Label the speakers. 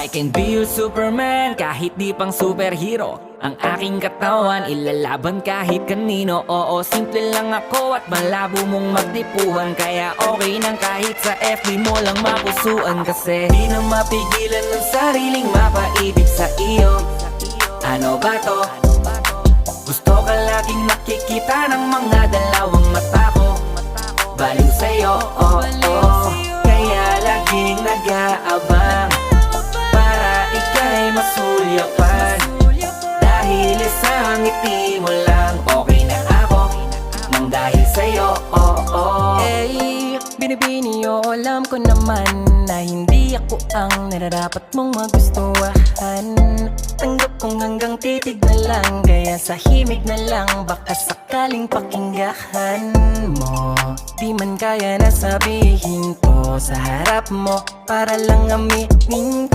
Speaker 1: I can be your Superman kahit di pang superhero. Ang aking katawan ilalaban kahit kanino. Oo, simple lang ako at malabo mong magdipuhan. Kaya okay nang kahit sa FB mo lang mapusuan. Kasi di na mapigilan ng sariling mapaibig sa iyo. Ano ba to? Gusto ka laging nakikita ng mga dalawang mata ko. Baliw sa'yo, oh, oh. Kaya laging nag-aabang para ika'y masulyapan. Dahil isang ngiti mo lang, okay na ako nang dahil sa'yo, oh, oh.
Speaker 2: Hey, binibini o alam ko naman na hindi ako ang nararapat mong magustuhan. Tanggap kong hanggang titig na lang, kaya sa himig na lang baka sakaling pakinggan mo. Di man kaya na sabihin ko sa harap mo para lang aminin